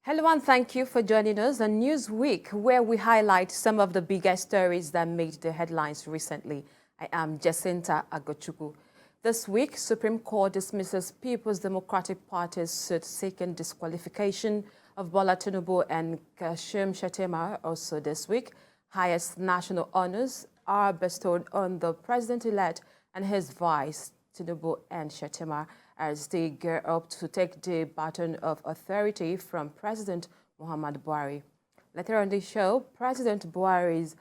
Hello and thank you for joining us on Newsweek, where we highlight some of the biggest stories that made the headlines recently. I am Jacinta Agochukwu. This week, Supreme Court dismisses People's Democratic Party's suit seeking disqualification of Bola Tinubu and Kashim Shettima. Also this week, highest national honors are bestowed on the President-elect and his vice, Tinubu and Shettima, as they gear up to take the baton of authority from President Buhari. Later on the show, President Buhari is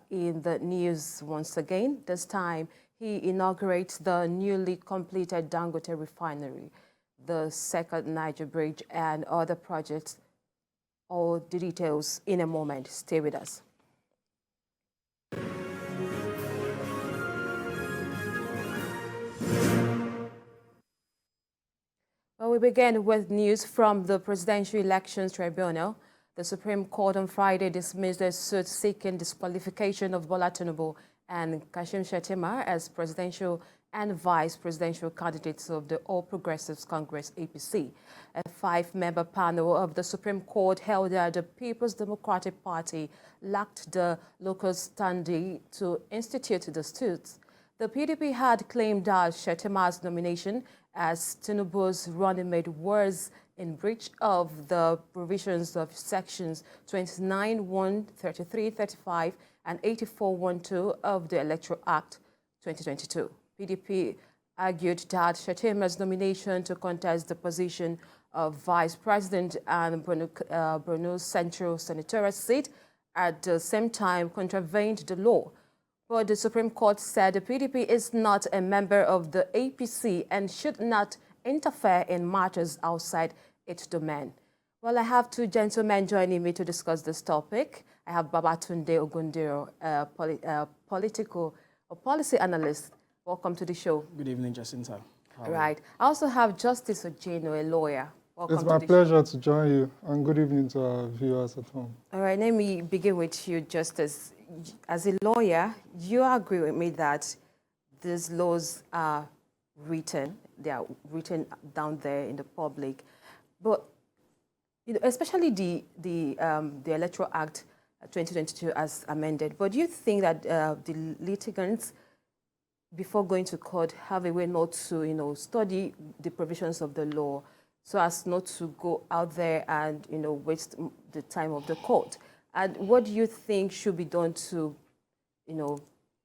in the news once again. This time, he inaugurates the newly completed Dangote refinery, the second Niger Bridge, and other projects. All the details in a moment. Stay with us. Well, we begin with news from the Presidential Elections Tribunal. The Supreme Court on Friday dismissed a suit seeking disqualification of Bola Tinubu and Kashim Shettima as presidential and vice presidential candidates of the All Progressives Congress (APC). A five-member panel of the Supreme Court held that the People's Democratic Party lacked the local standing to institute the suits. The PDP had claimed that Shettima's nomination as Tinubu's running mate was in breach of the provisions of sections 29(1), 33(35), and 84(12) of the Electoral Act 2022. PDP argued that Shettima's nomination to contest the position of vice president and Borno's Central Senatorial seat at the same time contravened the law. But the Supreme Court said the PDP is not a member of the APC and should not interfere in matters outside its domain. Well, I have two gentlemen joining me to discuss this topic. I have Babatunde Ogundero, a policy analyst. Welcome to the show. Good evening, Jacinta. Right. I also have Justice Ojeno, a lawyer. Welcome it's my pleasure to join you, and good evening to our viewers at home. All right, let me begin with you, Justice. As a lawyer, you agree with me that these laws are written, they are written down there in the public, but especially the Electoral Act 2022 as amended. But do you think that the litigants, before going to court, have a way not to study the provisions of the law, so as not to go out there and waste the time of the court? And what do you think should be done to,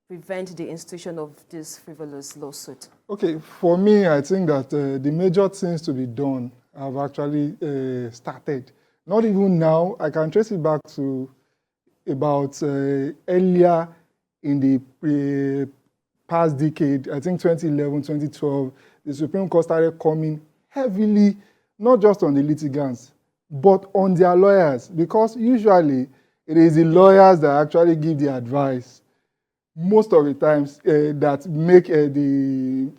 prevent the institution of this frivolous lawsuit? Okay, for me, I think that the major things to be done have actually started. Not even now. I can trace it back to about earlier in the past decade, I think 2011, 2012, the Supreme Court started coming heavily, not just on the litigants, but on their lawyers, because usually it is the lawyers that actually give the advice most of the times that make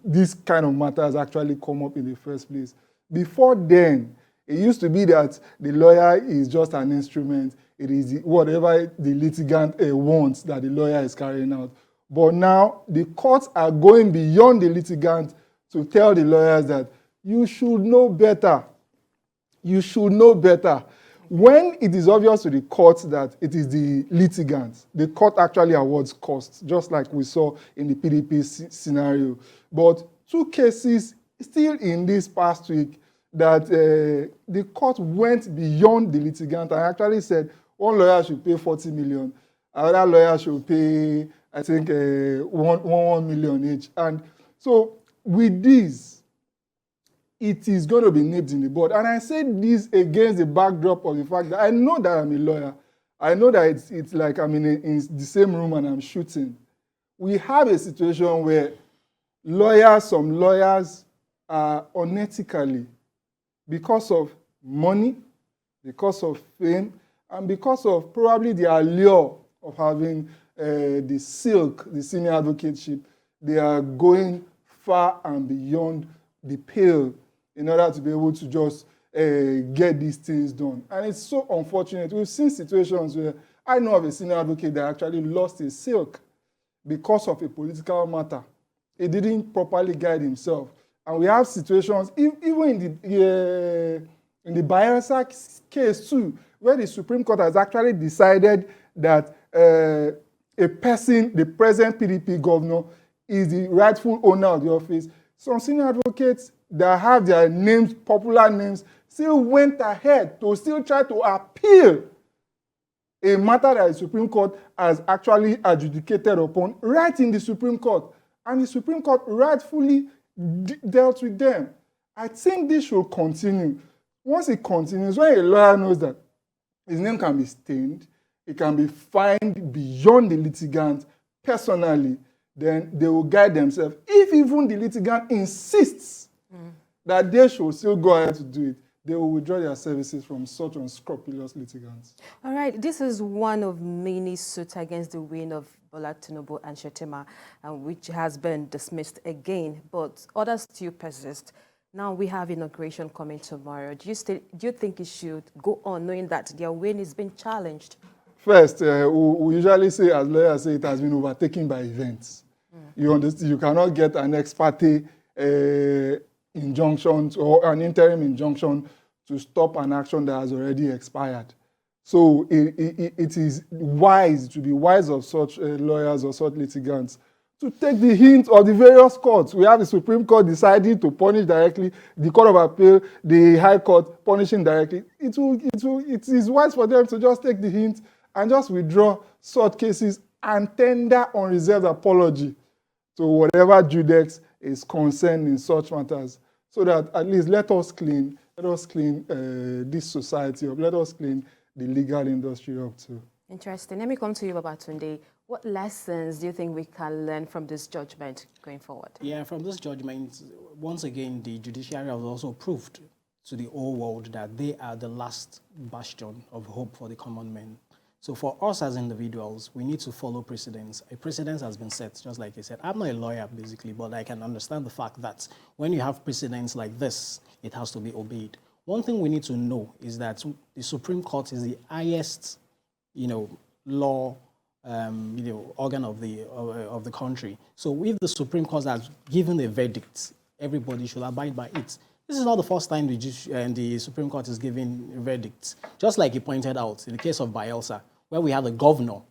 these kind of matters actually come up in the first place. Before then, it used to be that the lawyer is just an instrument. It is whatever the litigant wants that the lawyer is carrying out. But now the courts are going beyond the litigant to tell the lawyers that you should know better. You should know better. When it is obvious to the court that it is the litigant, the court actually awards costs, just like we saw in the PDP scenario. But two cases still in this past week that the court went beyond the litigant and actually said one lawyer should pay 40 million, another lawyer should pay, I think, 1 million each. And so with this, it is going to be nipped in the bud. And I say this against the backdrop of the fact that I know that I'm a lawyer. I know that it's like I'm in the same room and I'm shooting. We have a situation where some lawyers are unethically, because of money, because of fame, and because of probably the allure of having the silk, the senior advocateship, they are going far and beyond the pale in order to be able to just get these things done. And it's so unfortunate. We've seen situations where I know of a senior advocate that actually lost his silk because of a political matter. He didn't properly guide himself. And we have situations, even In the Bayelsa case too, where the Supreme Court has actually decided that a person, the present PDP governor, is the rightful owner of the office. Some senior advocates that have their names, popular names, still went ahead to still try to appeal a matter that the Supreme Court has actually adjudicated upon right in the Supreme Court. And the Supreme Court rightfully dealt with them. I think this should continue. Once it continues, when a lawyer knows that his name can be stained, it can be fined beyond the litigant personally, then they will guide themselves. If even the litigant insists that they should still go ahead to do it, they will withdraw their services from such unscrupulous litigants. All right, this is one of many suits against the win of Bola Tinubu and Shettima, which has been dismissed again, but others still persist. Now we have inauguration coming tomorrow. Do you think it should go on knowing that their win is being challenged? First, we usually say, as lawyers say, it has been overtaken by events. You understand? You cannot get an ex parte injunction or an interim injunction to stop an action that has already expired. So it is wise, to be wise of such lawyers or such litigants, to take the hint of the various courts. We have the Supreme Court deciding to punish directly, the Court of Appeal, the High Court punishing directly. It is wise for them to just take the hint and just withdraw such cases and tender unreserved apology to whatever judex is concerned in such matters, so that at least let us clean this society up, let us clean the legal industry up too. Interesting. Let me come to you, Babatunde. What lessons do you think we can learn from this judgment going forward? Yeah, from this judgment, once again, the judiciary has also proved to the whole world that they are the last bastion of hope for the common man. So for us as individuals, we need to follow precedents. A precedent has been set, just like you said. I'm not a lawyer, basically, but I can understand the fact that when you have precedents like this, it has to be obeyed. One thing we need to know is that the Supreme Court is the highest, law, organ of the country. So if the Supreme Court has given a verdict, everybody should abide by it. This is not the first time the Supreme Court is giving verdicts. Just like you pointed out, in the case of Bayelsa, where we had a governor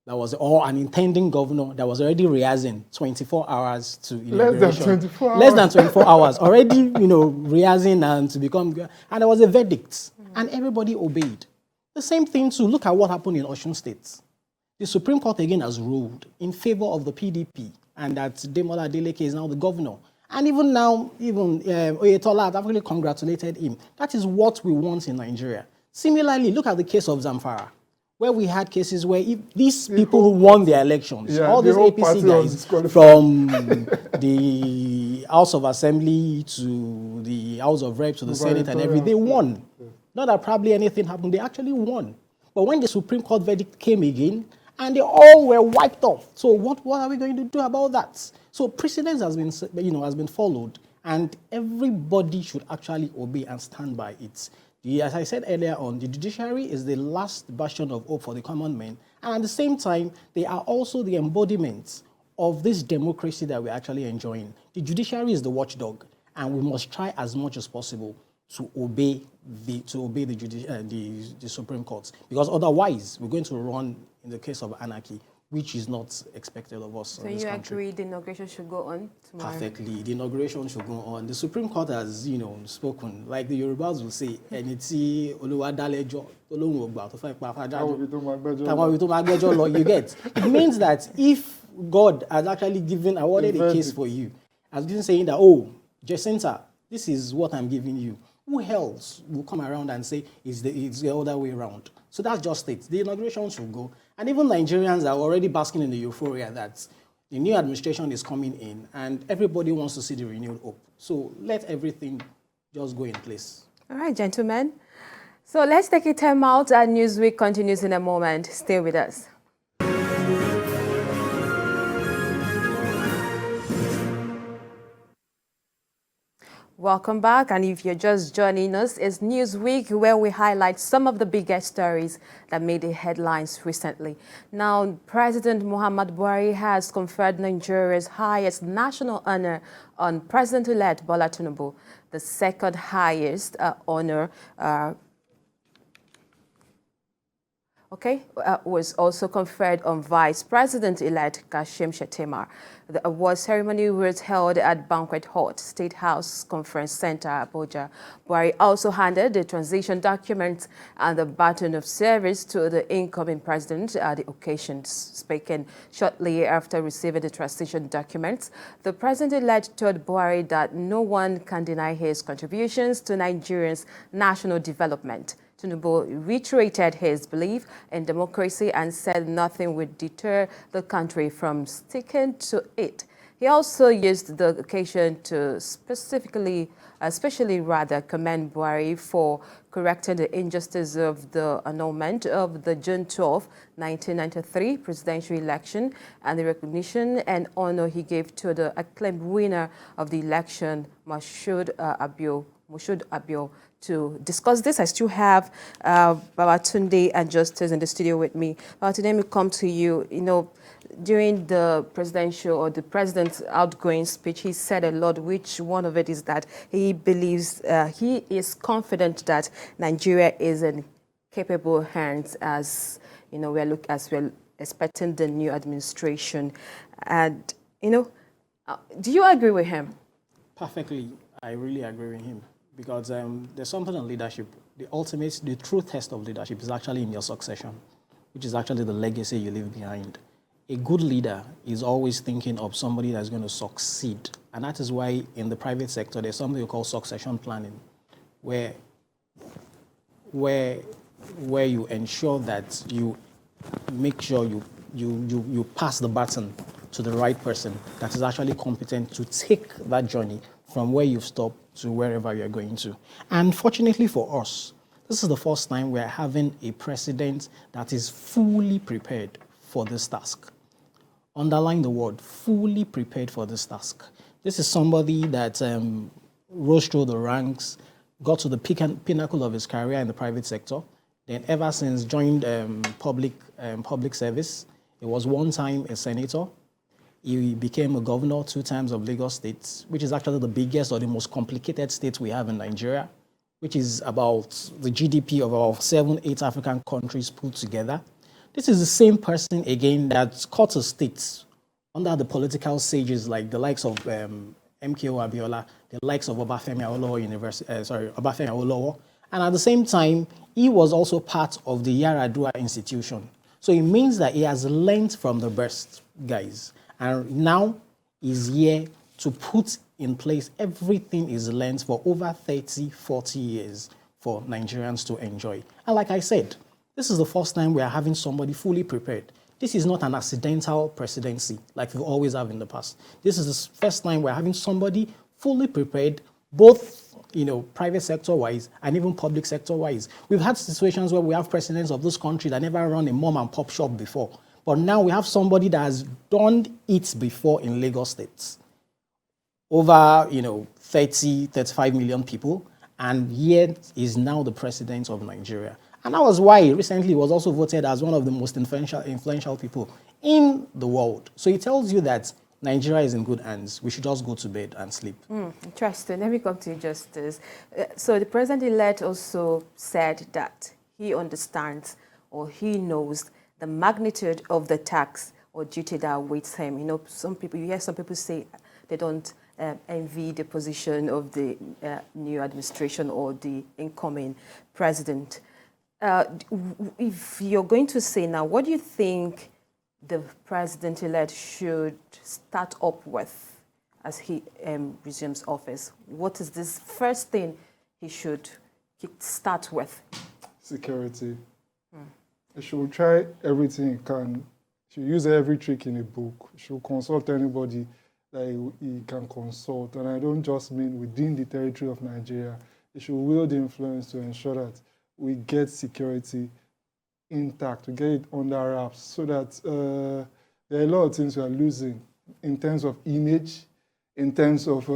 that was, or an intending governor that was already rehearsing 24 hours to inauguration. Less than 24 hours. Less than 24 hours. Already, rehearsing and to become, and there was a verdict, and everybody obeyed. The same thing to look at what happened in Osun State. The Supreme Court again has ruled in favor of the PDP, and that Demola Adeleke is now the governor. And even now, Oyetola has actually congratulated him. That is what we want in Nigeria. Similarly, look at the case of Zamfara, where we had cases where these people who won their elections, all these APC guys, from the House of Assembly to the House of Reps to the Senate and everything, they won. Not that probably anything happened, they actually won. But when the Supreme Court verdict came again, and they all were wiped off. So what are we going to do about that? So precedence has been followed, and everybody should actually obey and stand by it. As I said earlier on, the judiciary is the last bastion of hope for the common man, and at the same time, they are also the embodiment of this democracy that we're actually enjoying. The judiciary is the watchdog, and we must try as much as possible to obey the Supreme Court, because otherwise we're going to run in the case of anarchy, which is not expected of us. So you agree the inauguration should go on tomorrow? Perfectly. The inauguration should go on. The Supreme Court has, spoken, like the Yorubas will say, "Eniti Oluwadalejo Olorun Ogba you get. It means that if God has actually awarded a case for you, has been saying that, oh, Jacinta, this is what I'm giving you, who else will come around and say it's the other way around? So that's just it. The inauguration should go. And even Nigerians are already basking in the euphoria that the new administration is coming in and everybody wants to see the renewed hope. So let everything just go in place. All right, gentlemen. So let's take a time out, and Newsweek continues in a moment. Stay with us. Welcome back, and if you're just joining us, it's Newsweek, where we highlight some of the biggest stories that made the headlines recently. Now, President Muhammadu Buhari has conferred Nigeria's highest national honor on President-elect Bola Tinubu. the second highest honor was also conferred on Vice President-elect Kashim Shettima. The award ceremony was held at Banquet Hall, State House Conference Center, Abuja. Buhari also handed the transition documents and the baton of service to the incoming president at the occasion. Speaking shortly after receiving the transition documents, the president-elect told Buhari that no one can deny his contributions to Nigeria's national development. Tinubu reiterated his belief in democracy and said nothing would deter the country from sticking to it. He also used the occasion to especially commend Buhari for correcting the injustice of the annulment of the June 12, 1993 presidential election and the recognition and honor he gave to the acclaimed winner of the election, Moshood Abiola. To discuss this, I still have Babatunde and Justice in the studio with me. Babatunde, let me come to you. You know, during the presidential or the president's outgoing speech, he said a lot, which one of it is that he believes, he is confident that Nigeria is in capable hands as, you know, we're expecting the new administration. And, you know, do you agree with him? Perfectly. I really agree with him. Because there's something in leadership. The true test of leadership is actually in your succession, which is actually the legacy you leave behind. A good leader is always thinking of somebody that's going to succeed. And that is why in the private sector, there's something we call succession planning, where you ensure that you make sure you pass the baton to the right person that is actually competent to take that journey from where you've stopped to wherever you're going to. And fortunately for us, this is the first time we're having a president that is fully prepared for this task. Underline the word, fully prepared for this task. This is somebody that rose through the ranks, got to the pinnacle of his career in the private sector, then ever since joined public service. He was one time a senator. He became a governor 2 times of Lagos State, which is actually the biggest or the most complicated state we have in Nigeria, which is about the GDP of about 7-8 African countries put together. This is the same person, again, that cut a state under the political sages like the likes of MKO Abiola, the likes of Obafemi Awolowo. And at the same time, he was also part of the Yaradua institution. So it means that he has learned from the best, guys. And now is here to put in place everything he's learned for over 30, 40 years for Nigerians to enjoy. And like I said, this is the first time we are having somebody fully prepared. This is not an accidental presidency like we always have in the past. This is the first time we're having somebody fully prepared, both private sector-wise and even public sector-wise. We've had situations where we have presidents of this country that never run a mom and pop shop before. But now we have somebody that has done it before in Lagos State. Over, 30, 35 million people, and yet is now the president of Nigeria. And that was why recently he was also voted as one of the most influential people in the world. So it tells you that Nigeria is in good hands. We should just go to bed and sleep. Interesting. Let me come to Justice. So the president-elect also said that he understands or he knows the magnitude of the tax or duty that awaits him. You hear some people say they don't envy the position of the new administration or the incoming president. If you're going to say now, what do you think the president-elect should start up with as he resumes office? What is this first thing he should start with? Security. He should try everything he can. He should use every trick in a book. He should consult anybody that he can consult. And I don't just mean within the territory of Nigeria. He should wield influence to ensure that we get security intact, we get it under wraps, so that there are a lot of things we are losing in terms of image, in terms of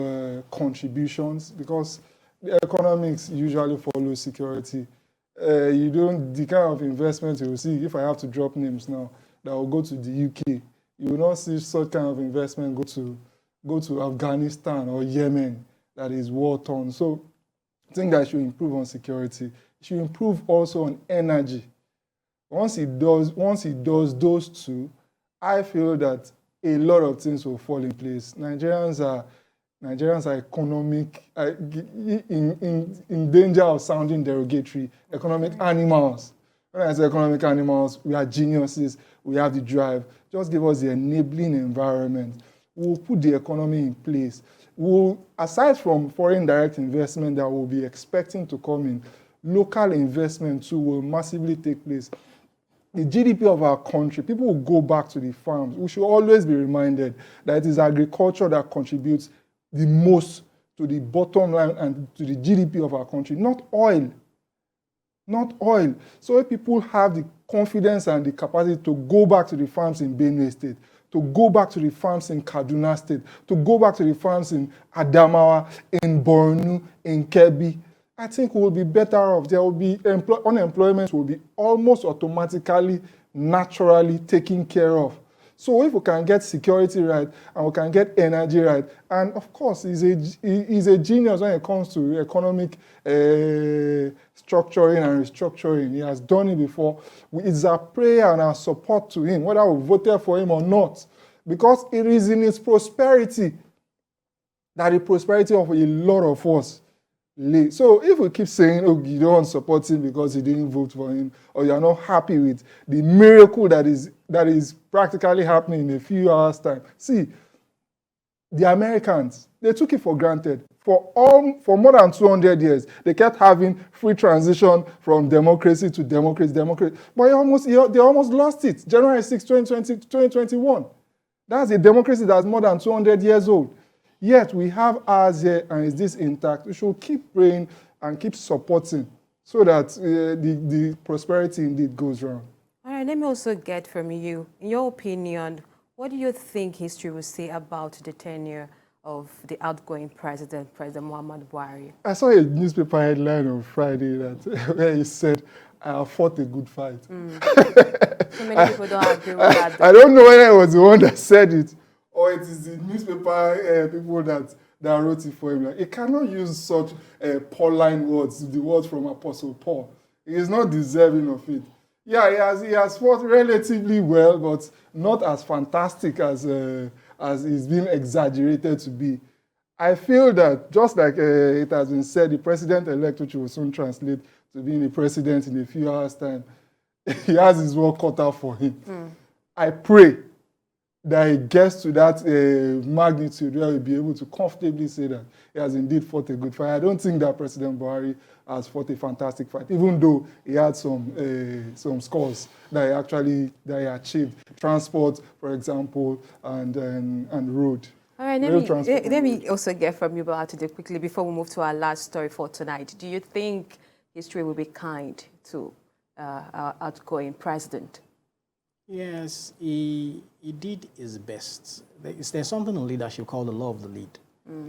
contributions, because the economics usually follows security. The kind of investment you will see, if I have to drop names now, that will go to the UK, you will not see such kind of investment go to Afghanistan or Yemen that is war-torn. So I think that it should improve on security. It should improve also on energy. Once it does those two, I feel that a lot of things will fall in place. Nigerians are in danger of sounding derogatory. Economic animals. When I say economic animals, we are geniuses. We have the drive. Just give us the enabling environment. We'll put the economy in place. Aside from foreign direct investment that we'll be expecting to come in, local investment too will massively take place. The GDP of our country, people will go back to the farms. We should always be reminded that it is agriculture that contributes the most to the bottom line and to the GDP of our country, not oil. Not oil. So if people have the confidence and the capacity to go back to the farms in Benue State, to go back to the farms in Kaduna State, to go back to the farms in Adamawa, in Borno, in Kebbi, I think we'll be better off. There will be unemployment will be almost automatically, naturally taken care of. So if we can get security right and we can get energy right, and of course he's a genius when it comes to economic structuring and restructuring. He has done it before. It's our prayer and our support to him, whether we voted for him or not, because it is in his prosperity that the prosperity of a lot of us lay. So if we keep saying, oh, you don't support him because you didn't vote for him, or you're not happy with the miracle that is practically happening in a few hours' time. See, the Americans, they took it for granted. For more than 200 years, they kept having free transition from democracy to democracy. But they almost lost it. January 6, 2021. That's a democracy that's more than 200 years old. Yet we have ours here, and is this intact? We should keep praying and keep supporting so that the prosperity indeed goes round. All right, let me also get from you, in your opinion, what do you think history will say about the tenure of the outgoing President Muhammadu Buhari? I saw a newspaper headline on Friday where he said, I have fought a good fight. So many people don't agree with that. I don't know whether it was the one that said it, or it is the newspaper people that wrote it for him. Like, he cannot use such Pauline words, the words from Apostle Paul. He is not deserving of it. Yeah, he has fought relatively well, but not as fantastic as it's been exaggerated to be. I feel that, just like it has been said, the president-elect, which will soon translate to being the president in a few hours' time, he has his work cut out for him. I pray that he gets to that magnitude where he'll be able to comfortably say that he has indeed fought a good fight. I don't think that President Buhari has fought a fantastic fight, even though he had some scores that he achieved. Transport, for example, and road. All right, let me also get from you, Babatunde, quickly before we move to our last story for tonight. Do you think history will be kind to our outgoing president? Yes, he did his best. There's something in leadership called the law of the lead.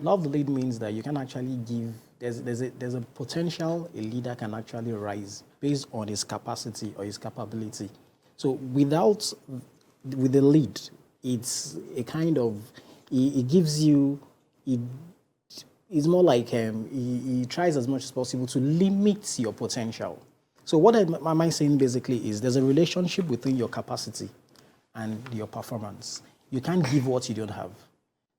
Law of the lead means that you can actually give, there's a potential a leader can actually rise based on his capacity or his capability. So with the lead, it's a kind of, it gives you, it's more like he tries as much as possible to limit your potential. So what am I saying basically is there's a relationship between your capacity and your performance. You can't give what you don't have.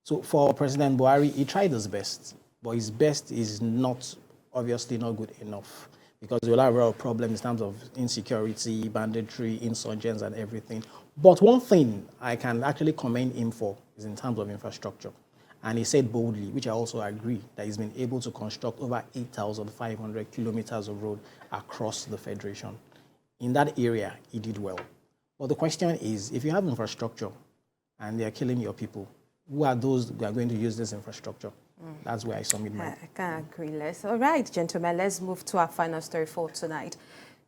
So for President Buhari, he tried his best, but his best is obviously not good enough because we'll have a lot of problems in terms of insecurity, banditry, insurgents, and everything. But one thing I can actually commend him for is in terms of infrastructure. And he said boldly, which I also agree, that he's been able to construct over 8,500 kilometers of road across the Federation. In that area, he did well. But the question is, if you have infrastructure and they're killing your people, who are those who are going to use this infrastructure? That's where I submit my... I can't agree less. All right, gentlemen, let's move to our final story for tonight.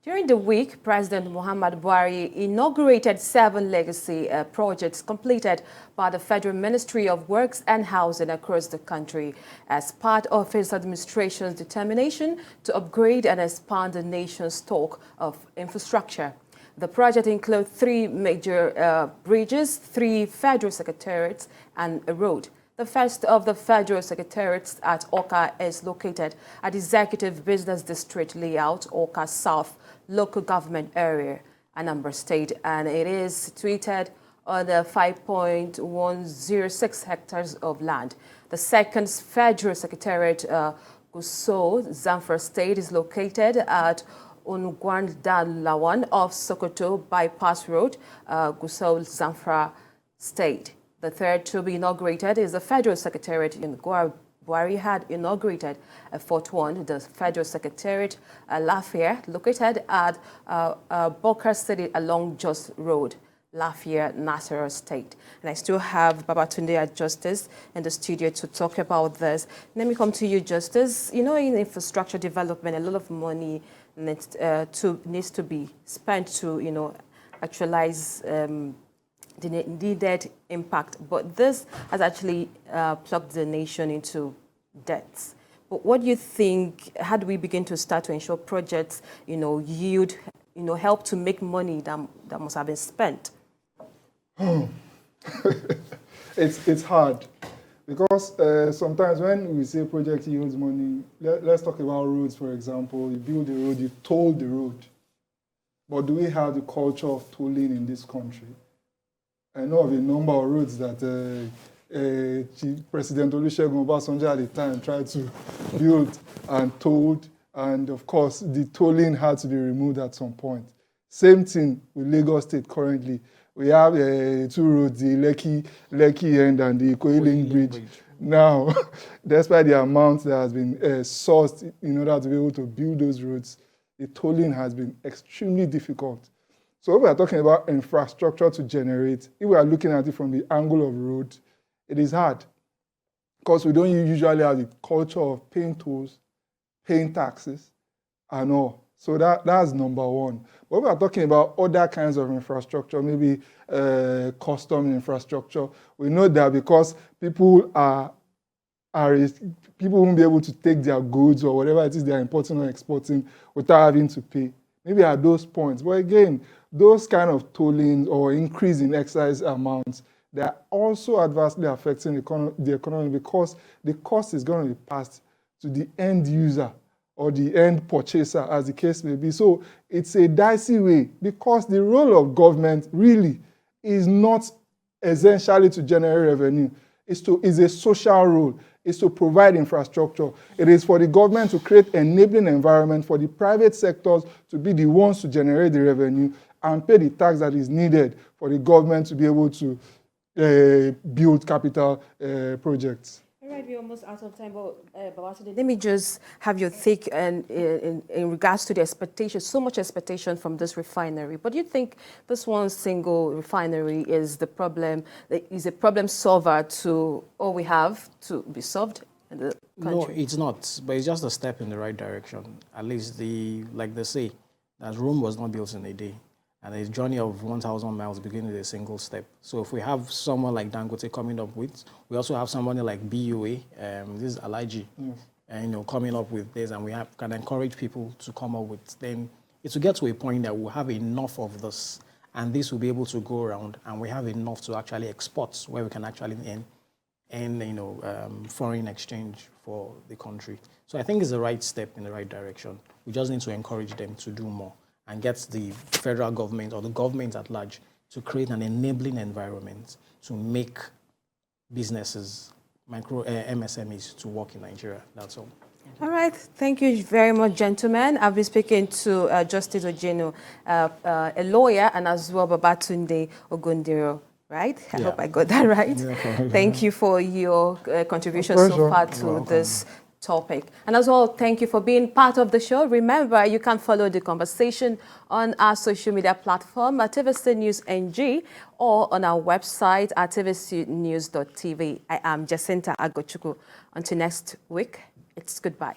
During the week, President Muhammadu Buhari inaugurated 7 legacy projects completed by the Federal Ministry of Works and Housing across the country as part of his administration's determination to upgrade and expand the nation's stock of infrastructure. The project includes 3 major bridges, 3 federal secretariats, and a road. The first of the federal secretariats at Awka is located at Executive Business District Layout, Awka South Local Government Area, Anambra State, and it is situated on the 5.106 hectares of land. The second federal secretariat, Gusau, Zamfara State, is located at Ungwandalawan off Sokoto Bypass Road, Gusau, Zamfara State. The third to be inaugurated is the Federal Secretariat in Buhari had inaugurated a fourth one, the Federal Secretariat Lafayette, located at Bokar City along Jos Road, Lafayette, Nasarawa State. And I still have Babatunde at Justice in the studio to talk about this. Let me come to you, Justice. You know, in infrastructure development, a lot of money needs to be spent to, you know, actualize the needed impact, but this has actually plugged the nation into debts. But what do you think, how do we begin to start to ensure projects, you know, yield, you know, help to make money that must have been spent? It's hard because sometimes when we say project yields money, let's talk about roads, for example. You build the road, you toll the road. But do we have the culture of tolling in this country? I know of a number of roads that President Olusegun Obasanjo at the time tried to build and tolled, and of course the tolling had to be removed at some point. Same thing with Lagos State currently. We have two roads, the Lekki end and the Ikoyi Bridge. Now, despite the amount that has been sourced in order to be able to build those roads, the tolling has been extremely difficult. So if we are talking about infrastructure to generate, if we are looking at it from the angle of road, it is hard because we don't usually have the culture of paying tolls, paying taxes, and all. So that's number one. But we are talking about other kinds of infrastructure, maybe custom infrastructure. We know that because people won't be able to take their goods or whatever it is they are importing or exporting without having to pay. Maybe at those points. But again, those kind of tolling or increase in excise amounts, they are also adversely affecting the economy because the cost is going to be passed to the end user or the end purchaser, as the case may be. So it's a dicey way because the role of government really is not essentially to generate revenue. It's a social role. Is to provide infrastructure. It is for the government to create enabling environment for the private sectors to be the ones to generate the revenue and pay the tax that is needed for the government to be able to build capital projects. All right, we're almost out of time, but let me just have your take in regards to the expectation, so much expectation from this refinery. But do you think this one single refinery is the problem, is a problem solver to all we have to be solved in the country? No, it's not, but it's just a step in the right direction. At least like they say, that Rome was not built in a day. And a journey of 1,000 miles begins with a single step. So if we have someone like Dangote coming up with, we also have somebody like BUA, this is Alaji, and you know, coming up with this, and we can encourage people to come up with. Then it will get to a point that we'll have enough of this, and this will be able to go around, and we have enough to actually export, where we can actually earn you know, foreign exchange for the country. So I think it's the right step in the right direction. We just need to encourage them to do more and get the federal government or the government at large to create an enabling environment to make businesses, MSMEs, to work in Nigeria. That's all. All right. Thank you very much, gentlemen. I've been speaking to Justice Ojeno, a lawyer, and as well Babatunde Ogundiro. Right? I hope I got that right. Yeah, thank you for your contribution so far to this topic. And as well, thank you for being part of the show. Remember, you can follow the conversation on our social media platform at TVC News NG or on our website at tvcnews.tv. I am Jacinta Agochukwu. Until next week, it's goodbye.